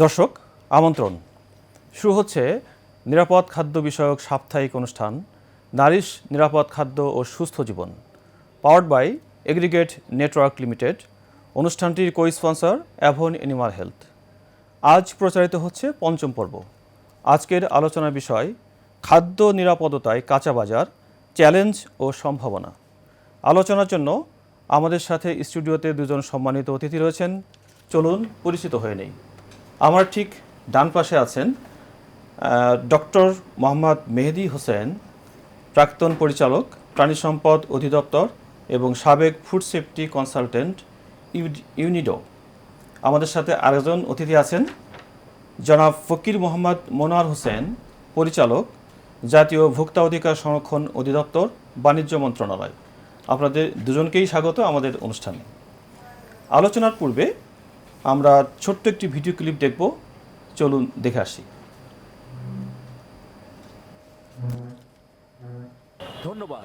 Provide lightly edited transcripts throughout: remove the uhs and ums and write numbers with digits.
দর্শক আমন্ত্রণ শুরু হচ্ছে নিরাপদ খাদ্য বিষয়ক সাপ্তাহিক অনুষ্ঠান নারিশ নিরাপদ খাদ্য ও সুস্থ জীবন powered by aggregate network limited. অনুষ্ঠানটির co sponsor Avon animal health. আজ প্রচারিত হচ্ছে পঞ্চম পর্ব। আজকের আলোচনার বিষয় খাদ্য নিরাপদতায় কাঁচা বাজার, চ্যালেঞ্জ ও সম্ভাবনা। আলোচনার জন্য আমাদের সাথে স্টুডিওতে দুজন সম্মানিত অতিথি রয়েছেন। চলুন পরিচিত হয়ে নেই। আমার ঠিক ডান পাশে আছেন ডক্টর মোহাম্মদ মেহেদি হোসেন, প্রাক্তন পরিচালক, প্রাণী সম্পদ অধিদপ্তর এবং সাবেক ফুড সেফটি কনসালটেন্ট ইউনিডো। আমাদের সাথে আরেকজন অতিথি আছেন জনাব ফকির মোহাম্মদ মনোয়ার হোসেন, পরিচালক, জাতীয় ভোক্তা অধিকার সংরক্ষণ অধিদপ্তর, বাণিজ্য মন্ত্রণালয়। আপনাদের দুজনকেই স্বাগত আমাদের অনুষ্ঠানে। আলোচনার পূর্বে আমরা ছোট্ট একটি ভিডিও ক্লিপ দেখব, চলুন দেখে আসি। ধন্যবাদ।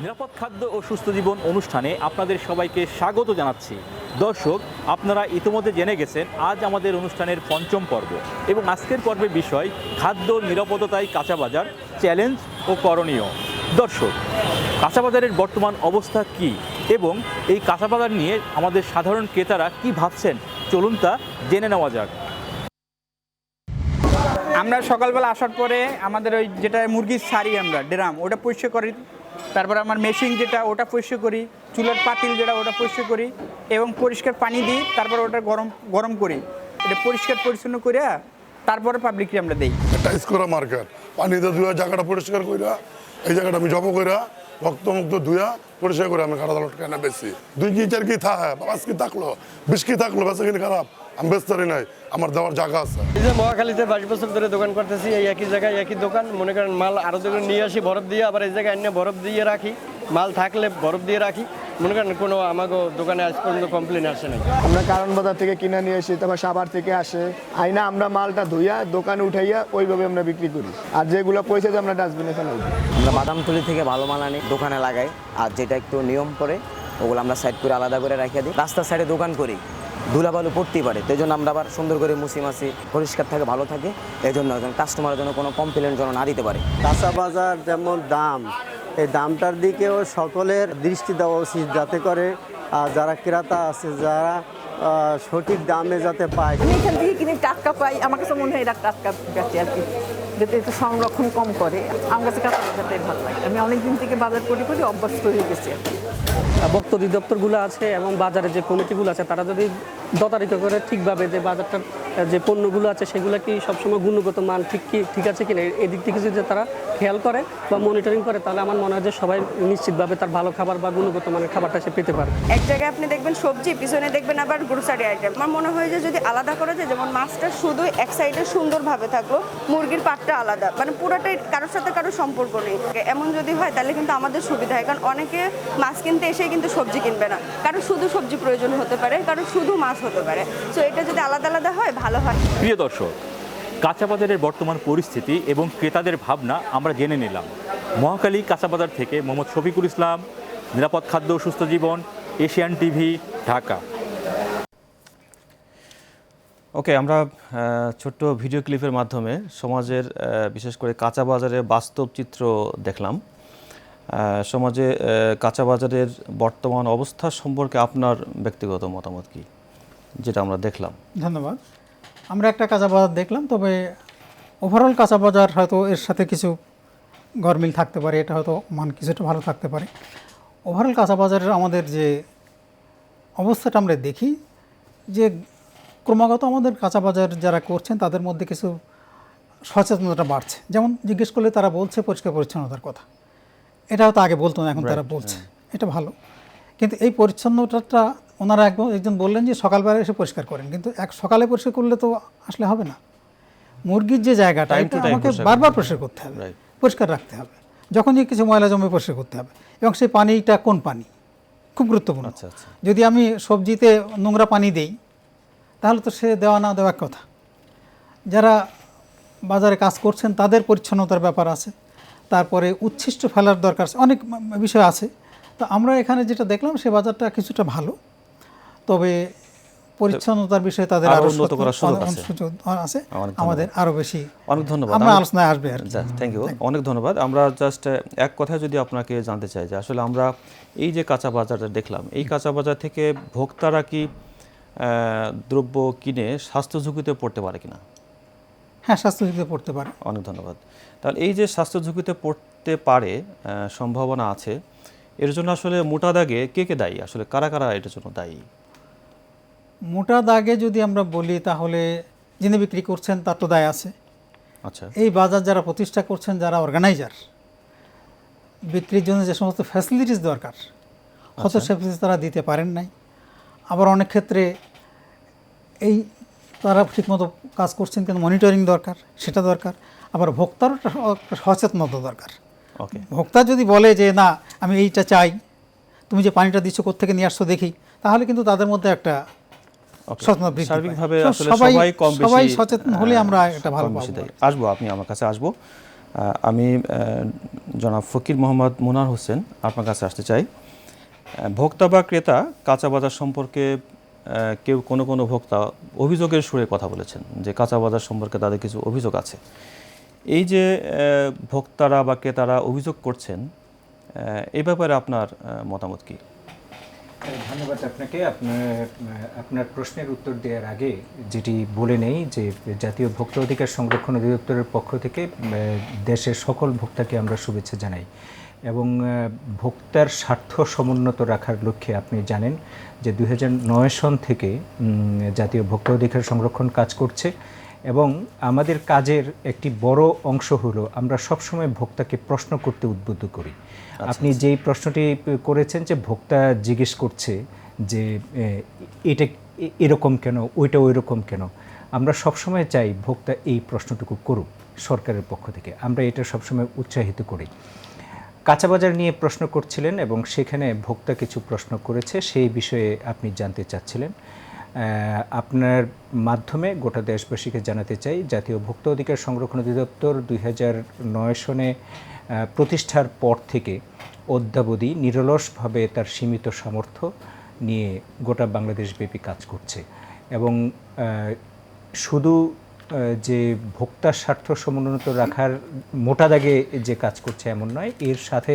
নিরাপদ খাদ্য ও সুস্থ জীবন অনুষ্ঠানে আপনাদের সবাইকে স্বাগত জানাচ্ছি। দর্শক, আপনারা ইতিমধ্যে জেনে গেছেন আজ আমাদের অনুষ্ঠানের পঞ্চম পর্ব এবং আজকের পর্বের বিষয় খাদ্য নিরাপদতায় কাঁচা বাজার, চ্যালেঞ্জ ও করণীয়। দর্শক, কাঁচা বাজারের বর্তমান অবস্থা কী এবং এই কাঁচা বাজার নিয়ে আমাদের সাধারণ ক্রেতারা কি ভাবছেন, চলুন তা জেনে নেওয়া যাক। আমরা সকালবেলা আসার পরে আমাদের ওই যেটা মুরগির ছাড়ি আমরা ড্রাম ওটা পরিষ্কার করি, তারপর আমার মেশিন যেটা ওটা পরিষ্কার করি, চুলার পাতিল যেটা ওটা পরিষ্কার করি এবং পরিষ্কার পানি দিই, তারপর ওটা গরম করি, এটা পরিষ্কার পরিচ্ছন্ন করে তারপরে পাবলিককে আমরা দিই। টাইস করা মার্কেট পানিতে ধুয়া জায়গাটা পরিষ্কার কইরা এই জায়গাটা আমি জব কইরা রক্তমুক্ত ধুয়া পরিষ্কার করে আমি কাটা দালট কেনা বেশি 2 কি 4 কি থাকে 5 কি থাকলো 20 কি থাকলো বেচা কিনে খারাপ আমি বেচতারি নাই, আমার দেওয়ার জায়গা আছে। এই যে মহাখালীতে 22 বছর ধরে দোকান করতেছি, এই একই জায়গায় একই দোকান, মনে করেন মাল আরও দোকান নিয়ে আসি বরফ দিয়ে, আবার এই জায়গায় এনে বরফ দিয়ে রাখি, মাল থাকলে বরফ দিয়ে রাখি, মনে করেন কোনো আমাকে দোকানে আজ পর্যন্ত কমপ্লেন আসে নাই। আমরা কারণ বাজার থেকে কিনে নিয়ে আসি, তারপর সাভার থেকে আসে, আইনা আমরা মালটা ধুইয়া দোকানে উঠাইয়া ওইভাবে আমরা বিক্রি করি, আর যেগুলো পয়সা দিয়ে আমরা ডাস্টবিনে ফেলাই। আমরা বাদামতলি থেকে ভালো মাল আনি, দোকানে লাগাই, আর যেটা একটু নিয়ম করে ওগুলো আমরা সাইড করে আলাদা করে রেখে দিই। রাস্তার সাইডে দোকান করি, ধুলাবালু পড়তেই পারে, সেই জন্য আমরা আবার সুন্দর করে মুছি মাছি পরিষ্কার থাকে, ভালো থাকে, এই জন্য কাস্টমারের জন্য কোনো কমপ্লেন যেন না দিতে পারে। কাঁচা বাজার যেমন দাম, এই দামটার দিকেও সকলের দৃষ্টি দেওয়া উচিত, যাতে করে যারা ক্রেতা আছে যারা সঠিক দামে যাতে পায়। আমি এখান থেকে কিনে টাটকা পাই, আমার কাছে মনে হয় এটা টাটকা বেচে আর কি, যাতে একটু সংরক্ষণ কম করে। আমার কাছে কাঁচা বাজারটাই ভালো লাগে, আমি অনেকদিন থেকে বাজার করি অভ্যস্ত হয়ে গেছি আর কি। ভোক্তা অধিদপ্তরগুলো আছে এবং বাজারে যে কমিটিগুলো আছে তারা যদি তদারকি করে ঠিকভাবে যে বাজারটার যে পণ্যগুলো আছে সেগুলো কি সবসময় গুণগত মান ঠিক আছে কিনা, এদিক থেকে যদি তারা খেয়াল করে বা মনিটরিং করে, তাহলে আমার মনে হয় যে সবাই নিশ্চিতভাবে তার ভালো খাবার বা গুণগত মানের খাবারটা সে পেতে পারে। এক জায়গায় আপনি দেখবেন সবজি, পিছনে দেখবেন আবার গ্রোসারি আইটেম। আমার মনে হয় যে যদি আলাদা করা যায়, যেমন মাছটা শুধু এক সাইডে সুন্দরভাবে থাকলো, মুরগির পাটটা আলাদা, মানে পুরোটাই কারোর সাথে কারোর সম্পর্ক নেই, এমন যদি হয় তাহলে কিন্তু আমাদের সুবিধা হয়। কারণ অনেকে মাছ কিনতে এসে কিন্তু সবজি কিনবে না, কারণ শুধু সবজি প্রয়োজন হতে পারে, কারণ শুধু মাছ হতে পারে। তো এটা যদি আলাদা আলাদা হয় ভালো হয়। প্রিয় দর্শক, কাঁচা বাজারের বর্তমান পরিস্থিতি এবং ক্রেতাদের ভাবনা আমরা জেনে নিলাম। মহাখালী কাঁচা বাজার থেকে মোহাম্মদ শফিকুল ইসলাম, নিরাপদ খাদ্য ও সুস্থ জীবন, এশিয়ান টিভি, ঢাকা। ওকে, আমরা ছোট্ট ভিডিও ক্লিপের মাধ্যমে সমাজের বিশেষ করে কাঁচা বাজারের বাস্তব চিত্র দেখলাম। সমাজে কাঁচা বাজারের বর্তমান অবস্থা সম্পর্কে আপনার ব্যক্তিগত মতামত কি, যেটা আমরা দেখলাম? ধন্যবাদ। আমরা একটা কাঁচা বাজার দেখলাম, তবে ওভারঅল কাঁচা বাজার হয়তো এর সাথে কিছু গরমিল থাকতে পারে, এটা হয়তো মান কিছুটা ভালো থাকতে পারে। ওভারঅল কাঁচা বাজারের আমাদের যে অবস্থাটা আমরা দেখি যে ক্রমাগত আমাদের কাঁচা বাজার যারা করছেন তাদের মধ্যে কিছু সচেতনতা বাড়ছে। যেমন জিজ্ঞেস করলে তারা বলছে পরিষ্কার পরিচ্ছন্নতার কথা, এটা হয়তো আগে বলতো না, এখন তারা বলছে, এটা ভালো। কিন্তু এই পরিচ্ছন্নতাটা ওনারা একজন বললেন যে সকালবেলা এসে পরিষ্কার করেন, কিন্তু সকালে পরিষ্কার করলে তো আসলে হবে না। মুরগির যে জায়গাটা এটা আমাকে বারবার পরিষ্কার করতে হবে, পরিষ্কার রাখতে হবে, যখনই কিছু ময়লা জমে পরিষ্কার করতে হবে, এবং সেই পানিটা কোন পানি খুব গুরুত্বপূর্ণ। যদি আমি সবজিতে নোংরা পানি দেই তাহলে তো সে দেওয়া না দেওয়ার কথা। যারা বাজারে কাজ করছেন তাদের পরিচ্ছন্নতার ব্যাপার আছে, তারপরে উচ্ছিষ্ট ফেলার দরকার আছে, অনেক বিষয় আছে। তো আমরা এখানে যেটা দেখলাম সে বাজারটা কিছুটা ভালো, তবে পরিচ্ছন্নতার বিষয়ে তাদের আরো আরো উন্নত করার সুযোগ আছে। সুযোগ আছে, অনেক আমাদের আরো বেশি অনেক ধন্যবাদ। আমরা আলোচনায় আসবে আর কি। থ্যাংক ইউ, অনেক ধন্যবাদ। আমরা জাস্ট এক কথায় যদি আপনাকে জানতে চাই যে আসলে আমরা এই যে কাঁচা বাজারটা দেখলাম, এই কাঁচা বাজার থেকে ভোক্তারা কি দ্রব্য কিনে স্বাস্থ্য ঝুঁকিতে পড়তে পারে কিনা? হ্যাঁ, স্বাস্থ্য ঝুঁকিতে পড়তে পারে। অনেক ধন্যবাদ। তাহলে এই যে স্বাস্থ্য ঝুঁকিতে পড়তে পারে সম্ভাবনা আছে, এর জন্য আসলে মোটা দাগে কে কে দায়ী, আসলে কারা কারা এটার জন্য দায়ী? মোটা দাগে যদি আমরা বলি তাহলে যিনি বিক্রি করছেন তার তো দায় আছে। আচ্ছা, এই বাজার যারা প্রতিষ্ঠা করছেন, যারা অর্গানাইজার, বিক্রির জন্য যে সমস্ত ফ্যাসিলিটিস দরকার হয়তো সে ফ্যাসিলিটিস তারা দিতে পারেন নাই। আবার অনেক ক্ষেত্রে এই তারা ঠিকমতো কাজ করছেন কিন্তু মনিটরিং দরকার, সেটা দরকার। আবার ভোক্তারও একটা সচেতনতা দরকার। ওকে, ভোক্তা যদি বলে যে না আমি এইটা চাই, তুমি যে পানিটা দিচ্ছ কোত্থেকে নিয়ে আসছো দেখি, তাহলে কিন্তু তাদের মধ্যে একটা সচেতনতা বৃদ্ধি পায়। সার্বিকভাবে তো আসলে সবাই কম বেশি সবাই সচেতন হলে আমরা এটা ভালো কম বেশি পাবো। দায়ী। আসবো, আপনি আমার কাছে আসবো। আমি জনাব ফকির মোহাম্মদ মুনার হোসেন আপনার কাছে আসতে চাই। ভোক্তা বা ক্রেতা কাঁচা বাজার সম্পর্কে কেউ কোনো ভোক্তা অভিযোগের সুরে কথা বলেছেন যে কাঁচা বাজার সম্পর্কে তাদের কিছু অভিযোগ আছে। এই যে ভোক্তারা বা ক্রেতারা অভিযোগ করছেন, এই ব্যাপারে আপনার মতামত কি? ধন্যবাদ আপনাকে। আপনার প্রশ্নের উত্তর দেওয়ার আগে যেটি বলে নেই যে জাতীয় ভোক্তা অধিকার সংরক্ষণ অধিদপ্তরের পক্ষ থেকে দেশের সকল ভোক্তাকে আমরা শুভেচ্ছা জানাই এবং ভোক্তার স্বার্থ সমুন্নত রাখার লক্ষ্যে আপনি জানেন যে 2009 সন থেকে জাতীয় ভোক্তা অধিকার সংরক্ষণ কাজ করছে এবং আমাদের কাজের একটি বড় অংশ হলো আমরা সবসময় ভোক্তাকে প্রশ্ন করতে উদ্বুদ্ধ করি। আপনি যেই প্রশ্নটি করেছেন যে ভোক্তা জিজ্ঞেস করছে যে এটা এরকম কেন, ওইটা ওই রকম কেন, আমরা সবসময় চাই ভোক্তা এই প্রশ্নটুকু করুক সরকারের পক্ষ থেকে, আমরা এটা সবসময় উৎসাহিত করি। কাঁচা বাজার নিয়ে প্রশ্ন করছিলেন এবং সেখানে ভোক্তা কিছু প্রশ্ন করেছে, সেই বিষয়ে আপনি জানতে চাচ্ছিলেন। আপনার মাধ্যমে গোটা দেশবাসীকে জানাতে চাই জাতীয় ভোক্তা অধিকার সংরক্ষণ অধিদপ্তর 2009 সনে প্রতিষ্ঠার পর থেকে অদ্যাবধি নিরলসভাবে তার সীমিত সামর্থ্য নিয়ে গোটা বাংলাদেশব্যাপী কাজ করছে এবং শুধু যে ভোক্তার স্বার্থ সমুন্নত রাখার মোটা দাগে যে কাজ করছে এমন নয়, এর সাথে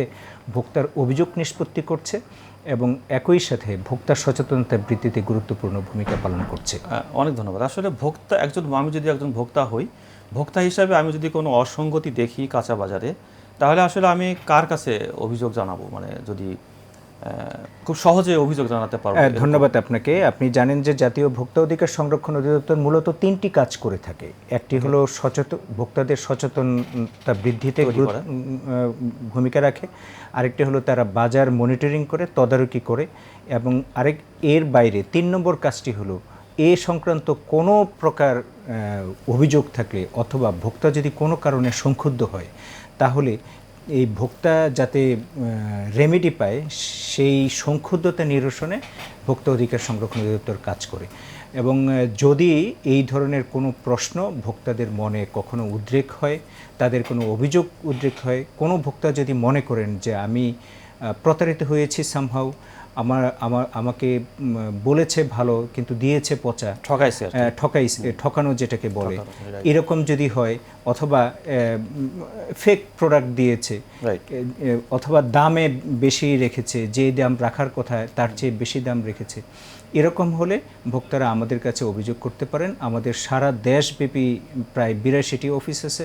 ভোক্তার অভিযোগ নিষ্পত্তি করছে এবং একই সাথে ভোক্তার সচেতনতা বৃদ্ধিতে গুরুত্বপূর্ণ ভূমিকা পালন করছে। অনেক ধন্যবাদ। আসলে ভোক্তা আমি যদি একজন ভোক্তা হই, ভোক্তা হিসাবে আমি যদি কোনো অসঙ্গতি দেখি কাঁচা বাজারে, তাহলে আসলে আমি কার কাছে অভিযোগ জানাবো, মানে যদি খুব সহজে অভিযোগ জানাতে পারবো? ধন্যবাদ আপনাকে। আপনি জানেন যে জাতীয় ভোক্তা অধিকার সংরক্ষণ অধিদপ্তর মূলত 3টি কাজ করে থাকে। একটি হলো ভোক্তাদের সচেতনতা বৃদ্ধিতে ভূমিকা রাখে, আরেকটি হলো তারা বাজার মনিটরিং করে, তদারকি করে, এবং এর বাইরে 3 নম্বর কাজটি হলো এ সংক্রান্ত কোনো প্রকার অভিযোগ থাকলে অথবা ভোক্তা যদি কোনো কারণে সংক্ষুব্ধ হয় তাহলে এই ভোক্তা যাতে রেমেডি পায় সেই সংক্ষুব্ধতা নিরসনে ভোক্তা অধিকার সংরক্ষণ অধিদপ্তর কাজ করে। এবং যদি এই ধরনের কোনো প্রশ্ন ভোক্তাদের মনে কখনো উদ্রেক হয়, তাদের কোনো অভিযোগ উদ্রেক হয়, কোনো ভোক্তা যদি মনে করেন যে আমি প্রতারিত হয়েছি সামহাউ, আমাকে বলেছে ভালো কিন্তু দিয়েছে পচা, ঠকানো যেটাকে বলে, এরকম যদি হয়, অথবা ফেক প্রোডাক্ট দিয়েছে, অথবা দামে বেশি রেখেছে, যে দাম রাখার কথা তার চেয়ে বেশি দাম রেখেছে, এরকম হলে ভোক্তারা আমাদের কাছে অভিযোগ করতে পারেন। আমাদের সারা দেশব্যাপী প্রায় 82টি অফিস আছে,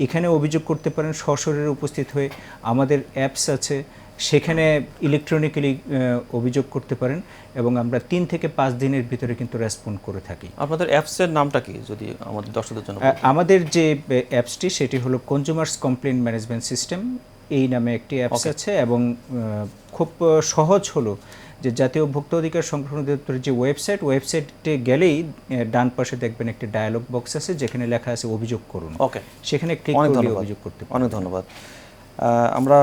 এখানে অভিযোগ করতে পারেন সশরীরে উপস্থিত হয়ে। আমাদের অ্যাপস আছে, সেখানে ইলেকট্রনিক্যালি অভিযোগ করতে পারেন এবং আমরা 3 থেকে 5 দিনের ভিতরে কিন্তু রেসপন্ড করে থাকি। আপনাদের অ্যাপসের নামটা কি যদি আমাদের দর্শকদের জন্য? আমাদের যে অ্যাপসটি সেটি হলো কনজিউমার্স কমপ্লেইন্ট ম্যানেজমেন্ট সিস্টেম, এই নামে একটি অ্যাপস আছে এবং খুব সহজ হলো যে জাতীয় ভোক্তা অধিকার সংরক্ষণ অধিদপ্তরের যে ওয়েবসাইটে গেলেই ডান পাশে দেখবেন একটি ডায়ালগ বক্স আছে যেখানে লেখা আছে অভিযোগ করুন। ওকে, সেখানে ক্লিক করলে অভিযোগ করতে পারেন। অনেক ধন্যবাদ। আমরা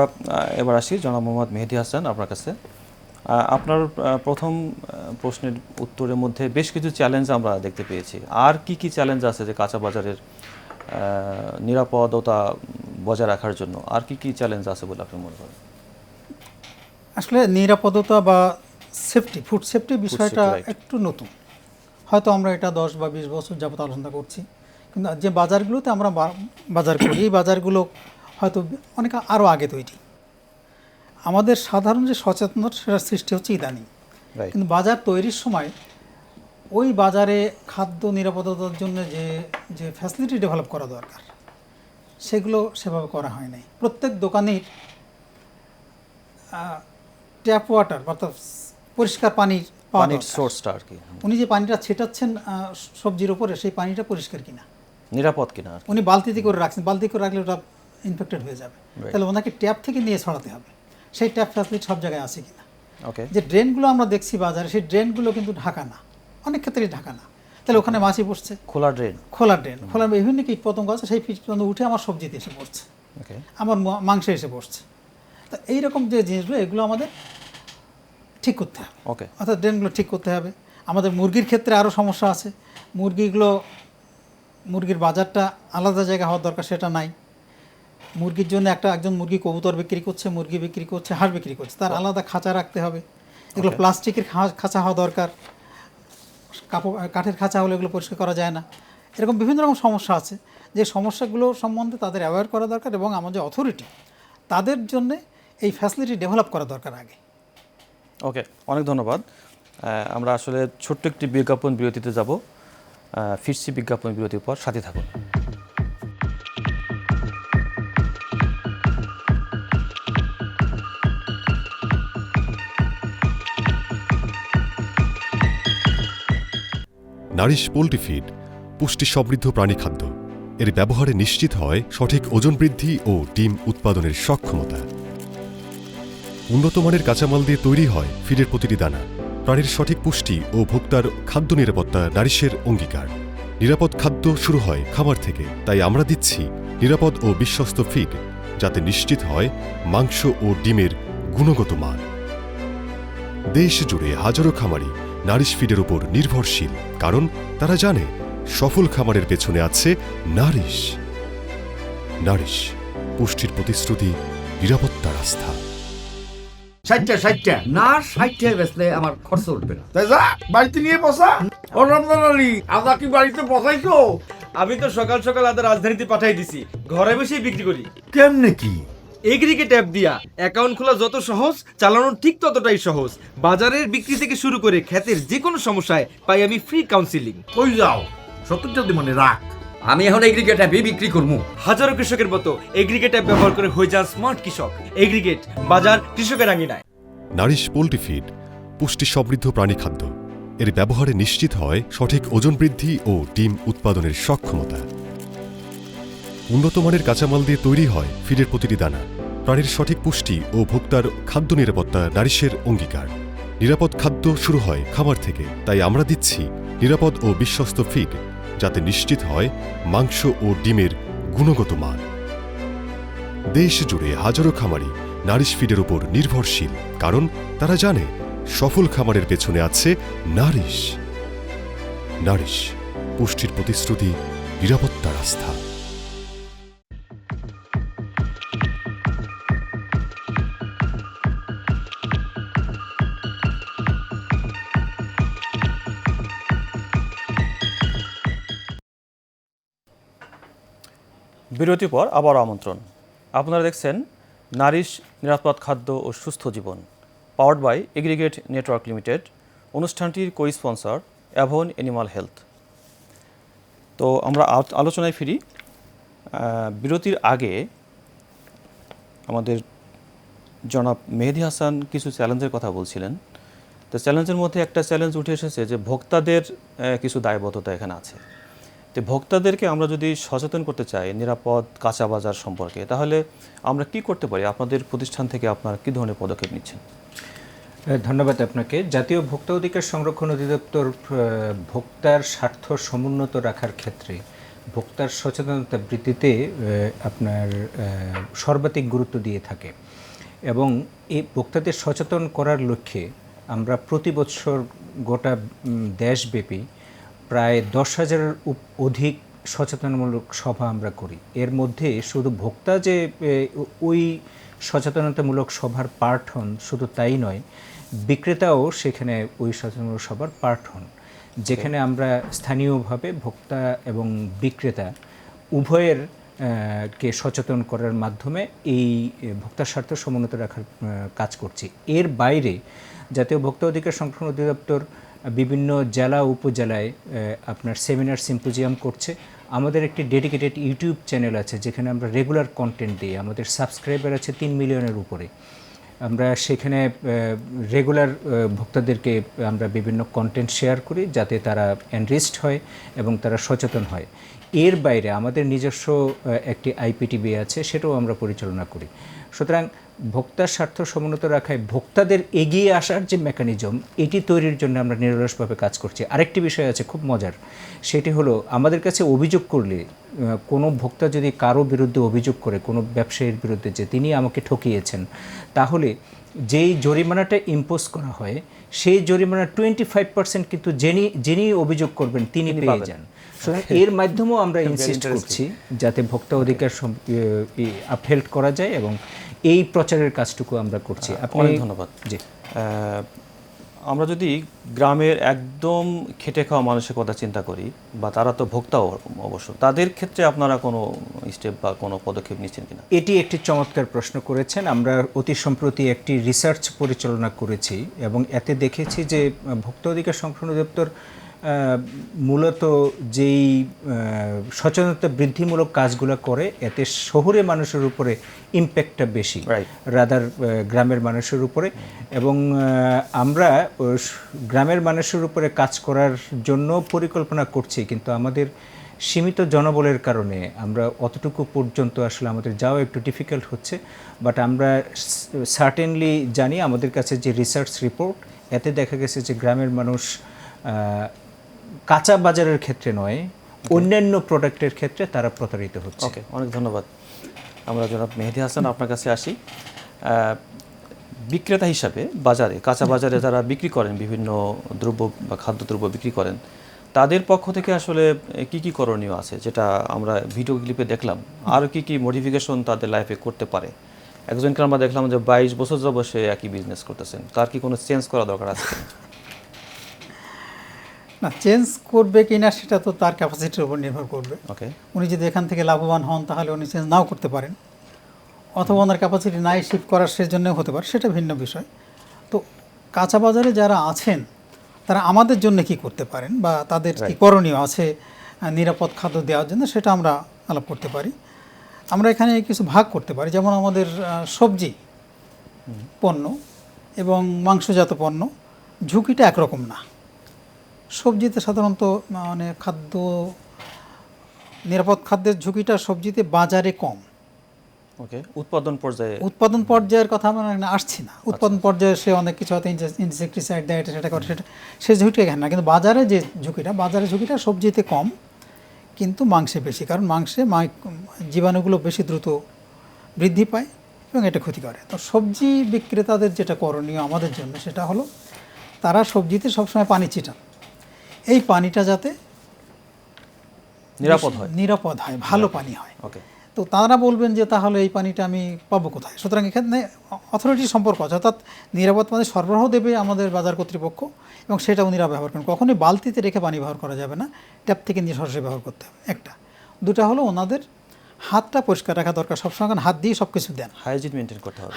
এবার আসি জনাব মোহাম্মদ মেহেদী হাসান আপনার কাছে। আপনার প্রথম প্রশ্নের উত্তরের মধ্যে বেশ কিছু চ্যালেঞ্জ আমরা দেখতে পেয়েছি। আর কি কি চ্যালেঞ্জ আছে যে কাঁচা বাজারের নিরাপদতা বজায় রাখার জন্য আর কি কি চ্যালেঞ্জ আছে বলে আপনি মনে করেন? আসলে নিরাপদতা বা সেফটি, ফুড সেফটি বিষয়টা একটু নতুন, হয়তো আমরা এটা 10 বা 20 বছর যাবত আলোচনা করছি, কিন্তু যে বাজারগুলোতে আমরা বাজার করি এই বাজারগুলো হয়তো অনেক আরও আগে তৈরি। আমাদের সাধারণ যে সচেতনতা সেটার সৃষ্টি হচ্ছে ইদানিং, কিন্তু বাজার তৈরির সময় ওই বাজারে খাদ্য নিরাপত্তার জন্য যে ফ্যাসিলিটি ডেভেলপ করা দরকার সেগুলো সেভাবে করা হয় নাই। প্রত্যেক দোকানের ট্যাপ ওয়াটার অর্থাৎ পরিষ্কার পানির সোর্সটা আর কি, উনি যে পানিটা ছেটাচ্ছেন সবজির উপরে সেই পানিটা পরিষ্কার কিনা, নিরাপদ কিনা, উনি বালতিতে করে রাখছেন, বালতি করে রাখলে ওটা ইনফেক্টেড হয়ে যাবে, তাহলে ওনাকে ট্যাপ থেকে নিয়ে ছড়াতে হবে। সেই ট্যাপ ফ্যাসিলিটি সব জায়গায় আছে কিনা। যে ড্রেনগুলো আমরা দেখছি বাজারে সেই ড্রেনগুলো কিন্তু ঢাকা না, অনেক ক্ষেত্রেই ঢাকা না, তাহলে ওখানে মাছি পড়ছে, খোলা ড্রেন বিভিন্ন কীট পতঙ্গ আছে, সেই কীট পতঙ্গ উঠে আমার সবজিতে এসে পড়ছে, আমার মাংসে এসে পড়ছে। তো এইরকম যে জিনিসগুলো এগুলো আমাদের ঠিক করতে হবে, অর্থাৎ ড্রেনগুলো ঠিক করতে হবে। আমাদের মুরগির ক্ষেত্রে আরও সমস্যা আছে, মুরগির বাজারটা আলাদা জায়গা হওয়ার দরকার, সেটা নাই। মুরগির জন্য একজন মুরগি কবুতর বিক্রি করছে, মুরগি বিক্রি করছে, হাঁস বিক্রি করছে, তার আলাদা খাঁচা রাখতে হবে। এগুলো প্লাস্টিকের খাঁচা হওয়া দরকার, কাঠের খাঁচা হলে এগুলো পরিষ্কার করা যায় না। এরকম বিভিন্ন রকম সমস্যা আছে, যে সমস্যাগুলো সম্বন্ধে তাদের অ্যাওয়্যার করা দরকার এবং আমাদের অথরিটি তাদের জন্য এই ফ্যাসিলিটি ডেভেলপ করা দরকার আগে। ওকে, অনেক ধন্যবাদ। আমরা আসলে ছোট্ট একটি বিজ্ঞাপন বিরতিতে যাব, ফিরছি বিজ্ঞাপন বিরতির পর, সাথে থাকুন। নারিশ পোল্ট্রি ফিড পুষ্টি সমৃদ্ধ প্রাণী খাদ্য। এর ব্যবহারে নিশ্চিত হয় সঠিক ওজন বৃদ্ধি ও ডিম উৎপাদনের সক্ষমতা। উন্নত মানের কাঁচামাল দিয়ে তৈরি হয় ফিডের প্রতিটি দানা। প্রাণীর সঠিক পুষ্টি ও ভোক্তার খাদ্য নিরাপত্তা নারিশের অঙ্গীকার। নিরাপদ খাদ্য শুরু হয় খামার থেকে, তাই আমরা দিচ্ছি নিরাপদ ও বিশ্বস্ত ফিড, যাতে নিশ্চিত হয় মাংস ও ডিমের গুণগত মান। দেশ জুড়ে হাজারো খামারি নারিশ ফিডের উপর নির্ভরশীল, কারণ তারা জানে সফল খামারের পেছনে আছে নারিশ। নারিশ, পুষ্টির প্রতিশ্রুতি, নিরাপত্তার আস্থা। 60 না 60 বেচলে আমার খরচ উঠবে না। তাই যা বাড়িতে নিয়ে বসা। ও রমজান আলী, আদা কি বাড়িতে বসাইছো? আমি তো সকাল সকাল আদা রাজধানীতে পাঠাই দিছি, ঘরে বসেই বিক্রি করি। কেমনে কি? এগ্রিগেট অ্যাপ দিয়া অ্যাকাউন্ট খোলা যত সহজ, চালানো ঠিক ততটাই সহজ। বাজারের বিক্রি থেকে শুরু করে ক্ষেতের যে কোনো সমস্যায় পাই আমি ফ্রি কাউন্সিলিং। কই যাও 70 মনে রাখ, আমি এখন এগ্রিগেট অ্যাপে বিক্রি করবো। হাজারো কৃষকের মতো এগ্রিগেট অ্যাপ ব্যবহার করে হয়ে যান স্মার্ট কৃষক। এগ্রিগেট, বাজার কৃষকের আঙিনায়। নারিশ পোল্ট্রি ফিড পুষ্টি সমৃদ্ধ প্রাণী খাদ্য। এর ব্যবহারে নিশ্চিত হয় সঠিক ওজন বৃদ্ধি ও ডিম উৎপাদনের সক্ষমতা। উন্নত মানের কাঁচামাল দিয়ে তৈরি হয় ফিডের প্রতিটি দানা। প্রাণীর সঠিক পুষ্টি ও ভোক্তার খাদ্য নিরাপত্তা নারিশের অঙ্গীকার। নিরাপদ খাদ্য শুরু হয় খামার থেকে, তাই আমরা দিচ্ছি নিরাপদ ও বিশ্বস্ত ফিড, যাতে নিশ্চিত হয় মাংস ও ডিমের গুণগত মান। দেশ জুড়ে হাজারো খামারি নারিশ ফিডের উপর নির্ভরশীল, কারণ তারা জানে সফল খামারের পেছনে আছে নারিশ। নারিশ, পুষ্টির প্রতিশ্রুতি, নিরাপত্তার আস্থা। বিরতির পর আবার আমন্ত্রণ। আপনারা দেখছেন নারিশ নিরাপদ খাদ্য ও সুস্থ জীবন, powered by aggregate network limited. অনুষ্ঠানটির co sponsor Avon animal health. তো আমরা আলোচনায় ফিরি। বিরতির আগে আমাদের জনাব মেহেদি হাসান কিছু চ্যালেঞ্জের কথা বলছিলেন। তো চ্যালেঞ্জের মধ্যে একটা চ্যালেঞ্জ উঠে এসেছে যে ভোক্তাদের কিছু দায়বদ্ধতা এখানে আছে। তো ভোক্তাদেরকে আমরা যদি সচেতন করতে চাই নিরাপদ কাঁচা বাজার সম্পর্কে, তাহলে আমরা কি করতে পারি? আপনাদের প্রতিষ্ঠান থেকে আপনারা কী ধরনের পদক্ষেপ নিচ্ছেন? ধন্যবাদ আপনাকে। জাতীয় ভোক্তা অধিকার সংরক্ষণ অধিদপ্তর ভোক্তার স্বার্থ সমুন্নত রাখার ক্ষেত্রে ভোক্তার সচেতনতা বৃদ্ধিতে আপনার সর্বাধিক গুরুত্ব দিয়ে থাকে এবং এই ভোক্তাদের সচেতন করার লক্ষ্যে আমরা প্রতি বছর গোটা দেশব্যাপী প্রায় 10,000-এর অধিক সচেতনমূলক সভা আমরা করি। এর মধ্যে শুধু ভোক্তা যে ওই সচেতনতামূলক সভার পার্ট হন শুধু তাই নয়, বিক্রেতাও সেখানে ওই সচেতনমূলক সভার পার্ট হন। যেখানে আমরা স্থানীয়ভাবে ভোক্তা এবং বিক্রেতা উভয়ের কে সচেতন করার মাধ্যমে এই ভোক্তার স্বার্থ সমুন্নত রাখার কাজ করছি। এর বাইরে জাতীয় ভোক্তা অধিকার সংরক্ষণ অধিদপ্তর বিভিন্ন জেলা উপজেলায় আপনার সেমিনার সিম্পোজিয়াম করছে। আমাদের একটি ডেডিকেটেড ইউটিউব চ্যানেল আছে যেখানে আমরা রেগুলার কন্টেন্ট দিই। আমাদের সাবস্ক্রাইবার আছে 3 মিলিয়নের উপরে। আমরা সেখানে রেগুলার ভোক্তাদেরকে আমরা বিভিন্ন কন্টেন্ট শেয়ার করি যাতে তারা এনরিচড হয় এবং তারা সচেতন হয়। এর বাইরে আমাদের নিজস্ব একটি আইপিটিভি আছে, সেটাও আমরা পরিচালনা করি। সুতরাং ভোক্তার স্বার্থ সমুন্নত রাখায় ভোক্তাদের এগিয়ে আসার যে মেকানিজম, এটি তৈরির জন্য আমরা নিরলসভাবে কাজ করছি। আরেকটি বিষয় আছে খুব মজার, সেটি হলো আমাদের কাছে অভিযোগ করলে কোনো ভোক্তা যদি কারো বিরুদ্ধে অভিযোগ করে কোনো ব্যবসায়ীর বিরুদ্ধে যে তিনি আমাকে ঠকিয়েছেন, তাহলে যেই জরিমানাটা ইম্পোজ করা হয় সেই জরিমানা 25% কিন্তু যিনি অভিযোগ করবেন তিনি পেয়ে যান। সুতরাং এর মাধ্যমেও আমরা ইনসিস্ট করছি যাতে ভোক্তা অধিকার আপহেল্ড করা যায় এবং এই প্রচারের কাজটুকু আমরা করছি। অনেক ধন্যবাদ। জি, আমরা যদি গ্রামের একদম খেটে খাওয়া মানুষের কথা চিন্তা করি, বা তারা তো ভোক্তাও অবশ্য, তাদের ক্ষেত্রে আপনারা কোনো স্টেপ বা কোনো পদক্ষেপ নিচ্ছেন কিনা? এটি একটি চমৎকার প্রশ্ন করেছেন। আমরা অতি সম্প্রতি একটি রিসার্চ পরিচালনা করেছি এবং এতে দেখেছি যে ভোক্তা অধিকার সংরক্ষণ অধিদপ্তর মূলত যেই সচেতনতা বৃদ্ধিমূলক কাজগুলো করে এতে শহুরে মানুষের উপরে ইম্প্যাক্টটা বেশি রাদার গ্রামের মানুষের উপরে। এবং আমরা গ্রামের মানুষের উপরে কাজ করার জন্য পরিকল্পনা করছি, কিন্তু আমাদের সীমিত জনবলের কারণে আমরা অতটুকু পর্যন্ত আসলে আমাদের যাওয়া একটু ডিফিকাল্ট হচ্ছে। বাট আমরা সার্টেনলি জানি, আমাদের কাছে যে রিসার্চ রিপোর্ট, এতে দেখা গেছে যে গ্রামের মানুষ কাঁচা বাজারের ক্ষেত্রে নয়, অন্যান্য প্রোডাক্টের ক্ষেত্রে তারা প্রতারিত হচ্ছে। ওকে, অনেক ধন্যবাদ। আমরা জনাব মেহেদী হাসান আপনার কাছে আসি। বিক্রেতা হিসাবে বাজারে, কাঁচা বাজারে যারা বিক্রি করেন, বিভিন্ন দ্রব্য বা খাদ্যদ্রব্য বিক্রি করেন, তাদের পক্ষ থেকে আসলে কি কি করণীয় আছে, যেটা আমরা ভিডিও ক্লিপে দেখলাম, আর কি কি মডিফিকেশন তাদের লাইফে করতে পারে? একজনকে আমরা দেখলাম যে 22 বছর যাবত সে একই বিজনেস করতেছেন, তার কি কোনো চেঞ্জ করা দরকার আছে? না, চেঞ্জ করবে কিনা সেটা তো তার ক্যাপাসিটির উপর নির্ভর করবে। ওকে, উনি যদি এখান থেকে লাভবান হন তাহলে উনি চেঞ্জ নাও করতে পারেন, অথবা ওনার ক্যাপাসিটি নাই শিফট করার সেজন্যও হতে পারে, সেটা ভিন্ন বিষয়। তো কাঁচা বাজারে যারা আছেন তারা আমাদের জন্য কি করতে পারেন বা তাদের কি করণীয় আছে নিরাপদ খাদ্য দেওয়ার জন্য, সেটা আমরা আলাপ করতে পারি। আমরা এখানে কিছু ভাগ করতে পারি, যেমন আমাদের সবজি পণ্য এবং মাংসজাত পণ্য ঝুঁকিটা একরকম না। সবজিতে সাধারণত মানে নিরাপদ খাদ্যের ঝুঁকিটা সবজিতে বাজারে কম। ওকে, উৎপাদন পর্যায়ের কথা আমরা আসছি না। উৎপাদন পর্যায়ে সে অনেক কিছু হয়তো ইনসেকটিসাইড দেয়, এটা সেটা করে, সেটা সে ঝুঁকি এখানে না। কিন্তু বাজারে যে বাজারের ঝুঁকিটা সবজিতে কম, কিন্তু মাংসে বেশি, কারণ মাংসে জীবাণুগুলো বেশি দ্রুত বৃদ্ধি পায় এবং এটা ক্ষতি করে। তো সবজি বিক্রেতাদের যেটা করণীয় আমাদের জন্য, সেটা হলো তারা সবজিতে সবসময় পানি ছিটান, এই পানিটা যাতে নিরাপদ হয়, ভালো পানি হয়। ওকে, তো তারা বলবেন যে তাহলে এই পানিটা আমি পাবো কোথায়? সুতরাং এখানে অথরিটির সম্পর্ক আছে, অর্থাৎ নিরাপদ পানি সরবরাহ দেবে আমাদের বাজার কর্তৃপক্ষ, এবং সেটা উনিরা ব্যবহার করেন। কখনোই বালতিতে রেখে পানি ব্যবহার করা যাবে না, ট্যাপ থেকে নিয়ে সরাসরি ব্যবহার করতে হবে। একটা। দুটা হলো ওনাদের হাতটা পরিষ্কার রাখা দরকার, সবসময় হাত দিয়ে সব কিছু দেন,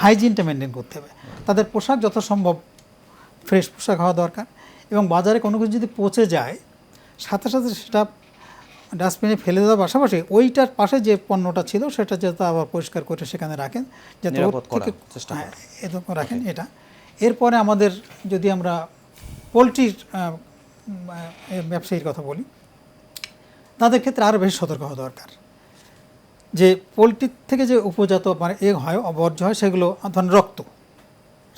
হাইজিনটা মেনটেন করতে হবে। তাদের পোশাক যত সম্ভব ফ্রেশ পোশাক হওয়া দরকার, এবং বাজারে কোনো কিছু যদি পচে যায় সাথে সাথে সেটা ডাস্টবিনে ফেলে দেওয়ার পাশাপাশি ওইটার পাশে যে পণ্যটা ছিল সেটা যাতে আবার পরিষ্কার করে সেখানে রাখেন, যাতে এরকম রাখেন। এটা এরপরে আমাদের যদি আমরা পোলট্রির ব্যবসায়ীর কথা বলি, তাদের ক্ষেত্রে আরও বেশি সতর্ক হওয়া দরকার। যে পোলট্রির থেকে যে উপজাত মানে হয়, বর্জ্য হয়, সেগুলো ধরেন রক্ত,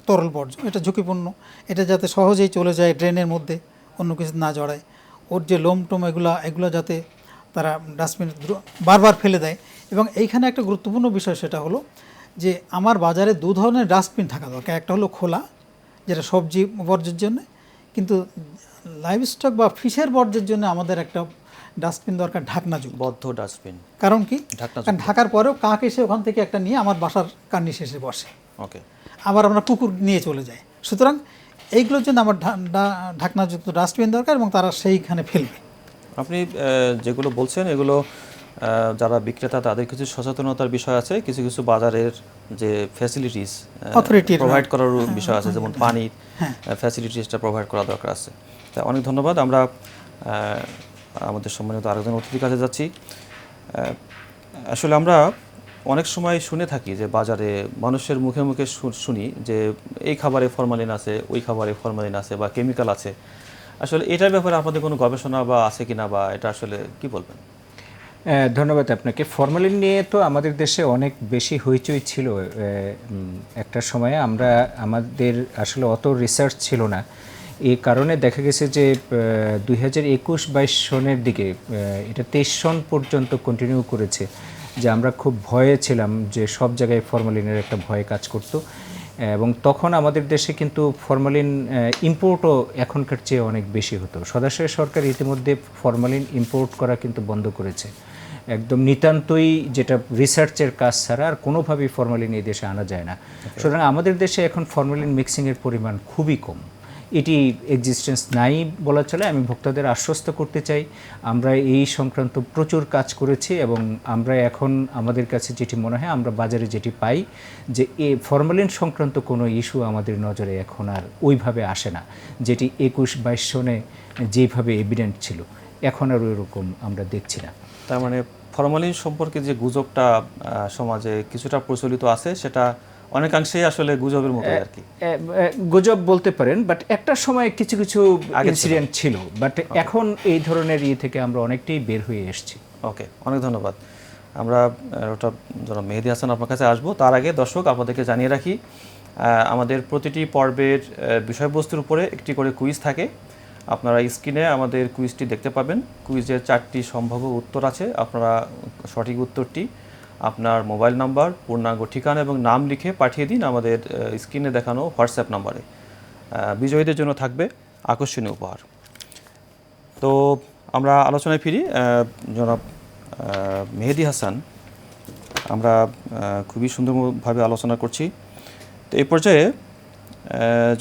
তরল বর্জ্য, এটা ঝুঁকিপূর্ণ। এটা যাতে সহজেই চলে যায় ড্রেনের মধ্যে, অন্য কিছু না জড়ায়। ওর যে লোমটোম এগুলো যাতে তারা ডাস্টবিনে বারবার ফেলে দেয়। এবং এইখানে একটা গুরুত্বপূর্ণ বিষয়, সেটা হলো যে আমার বাজারে 2 ধরনের ডাস্টবিন থাকা দরকার। একটা হলো খোলা, যেটা সবজি বর্জ্যের জন্য, কিন্তু লাইভ স্টক বা ফিশের বর্জ্যের জন্য আমাদের একটা ডাস্টবিন দরকার, ঢাকনাযুক্ত বদ্ধ ডাস্টবিন। কারণ কি? কারণ ঢাকার পরেও কাক এসে ওখান থেকে একটা নিয়ে আমার বাসার কার্নিশে এসে বসে, ওকে, আবার আমরা কুকুর নিয়ে চলে যাই। সুতরাং এইগুলোর জন্য আমার ঢাকনাযুক্ত ডাস্টবিন দরকার এবং তারা সেইখানে ফেলবে। আপনি যেগুলো বলছেন এগুলো যারা বিক্রেতা তাদের কিছু সচেতনতার বিষয় আছে, কিছু কিছু বাজারের যে ফ্যাসিলিটিস প্রোভাইড করার বিষয় আছে, যেমন পানির ফ্যাসিলিটিসটা প্রোভাইড করা দরকার আছে। তা অনেক ধন্যবাদ। আমরা আমাদের সম্মানিত আরেকজন অতিথির কাছে যাচ্ছি। আসলে আমরা অনেক সময় শুনে থাকি যে বাজারে মানুষের মুখে মুখে শুনি যে এই খাবারে ফরমালিন আছে, ওই খাবারে ফরমালিন আছে বা কেমিক্যাল আছে। আসলে এটার ব্যাপারে আপনাদের কোনো গবেষণা বা আছে কিনা, বা এটা আসলে কি বলবেন? ধন্যবাদ আপনাকে। ফরমালিন নিয়ে তো আমাদের দেশে অনেক বেশি হইচই ছিল একটা সময়ে। আমাদের আসলে অত রিসার্চ ছিল না, এই কারণে দেখা গেছে যে 2021-22 সনের দিকে এটা 23 সন পর্যন্ত কন্টিনিউ করেছে, যে আমরা খুব ভয়ে ছিলাম যে সব জায়গায় ফরমালিনের একটা ভয় কাজ করতো। এবং তখন আমাদের দেশে কিন্তু ফরমালিন ইম্পোর্টও এখনকার চেয়ে অনেক বেশি হতো। সদাশয় সরকার ইতিমধ্যে ফরমালিন ইম্পোর্ট করা কিন্তু বন্ধ করেছে, একদম নিতান্তই যেটা রিসার্চের কাজ ছাড়া আর কোনোভাবেই ফরমালিন এই দেশে আনা যায় না। সুতরাং আমাদের দেশে এখন ফরমালিন মিক্সিংয়ের পরিমাণ খুবই কম, এটি এক্সিস্টেন্স নাই বলা চলে। আমি ভোক্তাদের আশ্বস্ত করতে চাই আমরা এই সংক্রান্ত প্রচুর কাজ করেছি এবং আমরা এখন আমাদের কাছে যেটি মনে হয় আমরা বাজারে যেটি পাই যে এই ফরমালিন সংক্রান্ত কোনো ইস্যু আমাদের নজরে এখন আর ওইভাবে আসে না, যেটি 21-22 সনে যেভাবে এভিডেন্ট ছিল এখন আর ওইরকম আমরা দেখছি না। তার মানে ফরমালিন সম্পর্কে যে গুজবটা সমাজে কিছুটা প্রচলিত আছে সেটা অনেকাংশেই আসলে গুজবের মতো আর কি। গুজব বলতে পারেন, বাট একটা সময় কিছু কিছু ইনসিডেন্ট ছিল, বাট এখন এই ধরনের থেকে আমরা অনেকটাই বের হয়ে এসেছি। ওকে, অনেক ধন্যবাদ। আমরা ওটা যারা মেহেদী হাসান আপনার কাছে আসবো, তার আগে দর্শক আপনাদেরকে জানিয়ে রাখি আমাদের প্রতিটি পর্বের বিষয়বস্তুর উপরে একটি করে কুইজ থাকে। আপনারা স্ক্রিনে আমাদের কুইজটি দেখতে পাবেন। কুইজের 4টি সম্ভাব্য উত্তর আছে। আপনারা সঠিক উত্তরটি আপনার মোবাইল নাম্বার, পূর্ণাঙ্গ ঠিকানা এবং নাম লিখে পাঠিয়ে দিন আমাদের স্ক্রিনে দেখানো হোয়াটসঅ্যাপ নাম্বারে। বিজয়ীদের জন্য থাকবে আকর্ষণীয় উপহার। তো আমরা আলোচনায় ফিরি। জনাব মেহেদী হাসান, আমরা খুবই সুন্দরভাবে আলোচনা করছি। তো এই পর্যায়ে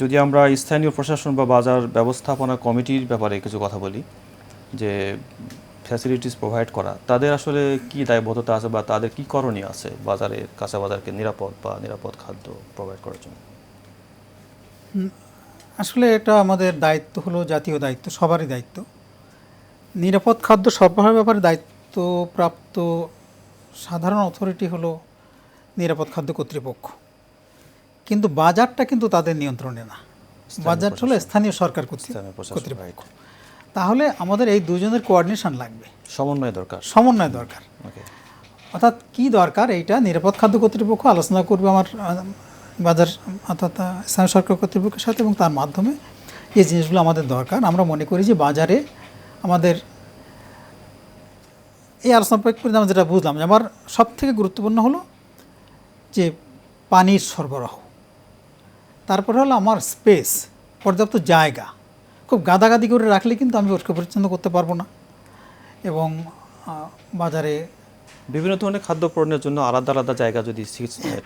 যদি আমরা স্থানীয় প্রশাসন বা বাজার ব্যবস্থাপনা কমিটির ব্যাপারে কিছু কথা বলি, যে ফ্যাসিলিটিস প্রোভাইড করা, তাদের আসলে কি দায়বদ্ধতা আছে বা তাদের কি করণীয় আছে বাজারের কাঁচা বাজারকে নিরাপদ খাদ্য প্রোভাইড করার জন্য? আসলে এটা আমাদের দায়িত্ব, হলো জাতীয় দায়িত্ব, সবারই দায়িত্ব। নিরাপদ খাদ্য সরবরাহের ব্যাপারে দায়িত্বপ্রাপ্ত সাধারণ অথরিটি হলো নিরাপদ খাদ্য কর্তৃপক্ষ, কিন্তু বাজারটা কিন্তু তাদের নিয়ন্ত্রণে না। বাজারটা হলো স্থানীয় সরকার কর্তৃপক্ষ। তাহলে আমাদের এই দুজনের কোঅর্ডিনেশন লাগবে, সমন্বয় দরকার। অর্থাৎ কি দরকার, এইটা নিরাপদ খাদ্য কর্তৃপক্ষ আলোচনা করবে আমার বাজার অর্থাৎ স্থানীয় সরকার কর্তৃপক্ষের সাথে, এবং তার মাধ্যমে এই জিনিসগুলো আমাদের দরকার। আমরা মনে করি যে বাজারে আমাদের এই আলোচনা করে আমরা যেটা বুঝলাম, যে আমার সবথেকে গুরুত্বপূর্ণ হলো যে পানির সরবরাহ, তারপরে হলো আমার স্পেস, পর্যাপ্ত জায়গা। খুব গাদাগাদি করে রাখলে কিন্তু আমি পরিষ্কার পরিচ্ছন্ন করতে পারবো না। এবং বাজারে বিভিন্ন ধরনের খাদ্য পণ্যের জন্য আলাদা আলাদা জায়গা যদি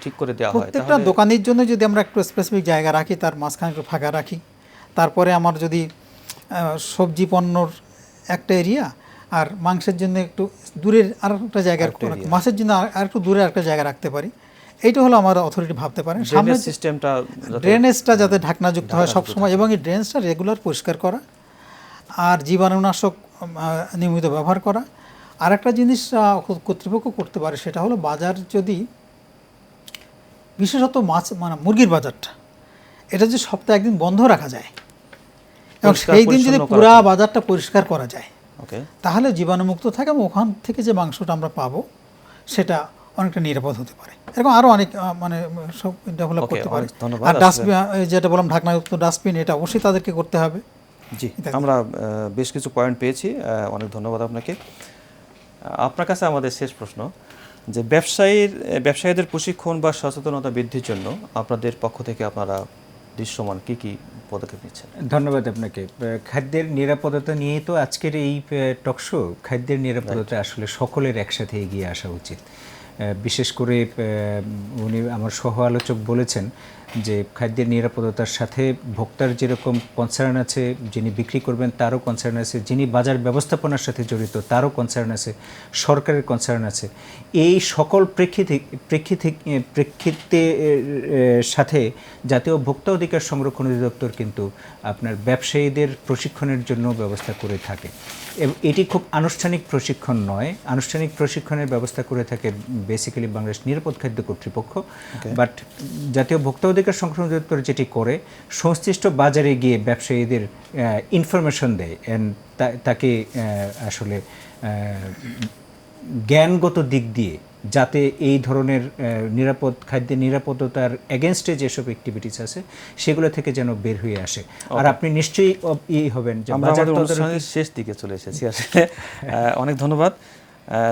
ঠিক করে দেওয়া হয়, প্রত্যেকটা দোকানের জন্য যদি আমরা একটু স্পেসিফিক জায়গা রাখি, তার মাঝখানে একটু ফাঁকা রাখি, তারপরে আমার যদি সবজি পণ্যর একটা এরিয়া আর মাংসের জন্য একটু দূরের আর একটা জায়গা, মাছের জন্য আর একটু দূরে একটা জায়গা রাখতে পারি, এইটা হলো আমার অথরিটি ভাবতে পারেন। সামনে সিস্টেমটা, ড্রেনেজটা যাতে ঢাকনাযুক্ত হয় সবসময়, এবং এই ড্রেনেজটা রেগুলার পরিষ্কার করা, আর জীবাণুনাশক নিয়মিত ব্যবহার করা। আর একটা জিনিস কর্তৃপক্ষ করতে পারে, সেটা হলো বাজার যদি বিশেষত মাছ মানে মুরগির বাজারটা, এটা যদি সপ্তাহে একদিন বন্ধ রাখা যায় এবং সেই দিন যদি পুরা বাজারটা পরিষ্কার করা যায়, তাহলে জীবাণুমুক্ত থাকে এবং ওখান থেকে যে মাংসটা আমরা পাবো সেটা অনেকটা নিরাপদ হতে পারে। এরকম আরও অনেক মানে সব ডেভেলপ করতে পারে। আর ডাস্টবিন, যেটা বললাম ঢাকনাযুক্ত ডাস্টবিন, এটা অবশ্যই তাদেরকে করতে হবে। জি, আমরা বেশ কিছু পয়েন্ট পেয়েছি, অনেক ধন্যবাদ আপনাকে। আপনার কাছে আমাদের শেষ প্রশ্ন, যে ব্যবসায়ীদের প্রশিক্ষণ বা সচেতনতা বৃদ্ধির জন্য আপনাদের পক্ষ থেকে আপনারা দৃশ্যমান কি কি পদক্ষেপ নিচ্ছেন? ধন্যবাদ আপনাকে। খাদ্যের নিরাপত্তা নিয়ে তো আজকের এই টকশো। খাদ্যের নিরাপত্তা আসলে সকলের একসাথে এগিয়ে আসা উচিত। বিশেষ করে উনি আমার সহ আলোচক বলেছেন যে খাদ্যের নিরাপত্তার সাথে ভোক্তার যেরকম কনসার্ন আছে, যিনি বিক্রি করবেন তারও কনসার্ন আছে, যিনি বাজার ব্যবস্থাপনার সাথে জড়িত তারও কনসার্ন আছে, সরকারের কনসার্ন আছে। এই সকল প্রেক্ষিতে সাথে জাতীয় ভোক্তা অধিকার সংরক্ষণ অধিদপ্তর কিন্তু আপনার ব্যবসায়ীদের প্রশিক্ষণের জন্য ব্যবস্থা করে থাকে। এটি খুব আনুষ্ঠানিক প্রশিক্ষণ নয়, আনুষ্ঠানিক প্রশিক্ষণের ব্যবস্থা করে থাকে বেসিক্যালি বাংলাদেশ নিরাপদ খাদ্য কর্তৃপক্ষ। বাট জাতীয় ভোক্তা অধিকার সংরক্ষণ অধিদপ্তর যেটি করে, সংশ্লিষ্ট বাজারে গিয়ে ব্যবসায়ীদের ইনফরমেশন দেয় অ্যান্ড তাকে আসলে জ্ঞানগত দিক দিয়ে যাতে এই ধরনের নিরাপদ খাদ্যের নিরাপত্তার এগেনস্টে যেসব অ্যাক্টিভিটিস আছে সেগুলো থেকে যেন বের হয়ে আসে। আর আপনি নিশ্চয়ই হবেন যে আমাদের অনুষ্ঠানের শেষ দিকে চলে এসেছি আসলে। অনেক ধন্যবাদ।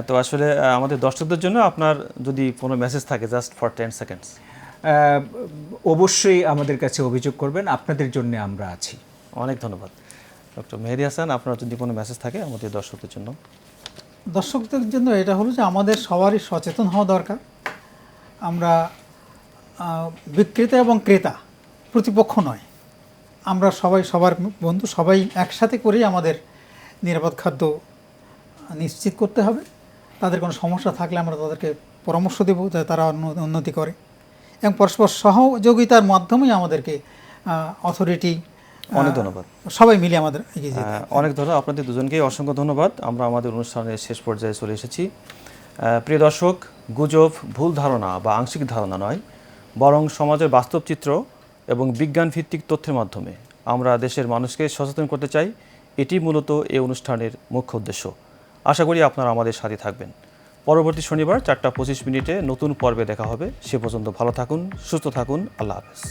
তো আসলে আমাদের দর্শকদের জন্য আপনার যদি কোনো মেসেজ থাকে জাস্ট ফর 10 সেকেন্ডস। অবশ্যই আমাদের কাছে অভিযোগ করবেন, আপনাদের জন্য আমরা আছি। অনেক ধন্যবাদ ডক্টর মেহেদী হাসান। আপনার যদি কোনো মেসেজ থাকে আমাদের দর্শকদের জন্য। দর্শকদের জন্য এটা হলো যে আমাদের সবারই সচেতন হওয়া দরকার। আমরা বিক্রেতা এবং ক্রেতা প্রতিপক্ষ নয়, আমরা সবাই সবার বন্ধু, সবাই একসাথে করেই আমাদের নিরাপদ খাদ্য নিশ্চিত করতে হবে। তাদের কোনো সমস্যা থাকলে আমরা তাদেরকে পরামর্শ দেব যাতে তারা উন্নতি করে, এবং পরস্পর সহযোগিতার মাধ্যমেই আমাদেরকে অথরিটি, অনেক ধন্যবাদ, সবাই মিলে আমাদের এগিয়ে যেতে হবে। অনেক ধন্যবাদ আপনাদের দুজনকেই, অসংখ্য ধন্যবাদ। আমরা আমাদের অনুষ্ঠানের শেষ পর্যায়ে চলে এসেছি। প্রিয় দর্শক, গুজব, ভুল ধারণা বা আংশিক ধারণা নয়, বরং সমাজের বাস্তব চিত্র এবং বিজ্ঞান ভিত্তিক তথ্যের মাধ্যমে আমরা দেশের মানুষকে সচেতন করতে চাই। এটি মূলত এই অনুষ্ঠানের মুখ্য উদ্দেশ্য। আশা করি আপনারা আমাদের সাথে থাকবেন। পরবর্তী শনিবার 4টা 25 মিনিটে নতুন পর্বে দেখা হবে। সে পর্যন্ত ভালো থাকুন, সুস্থ থাকুন। আল্লাহ হাফেজ।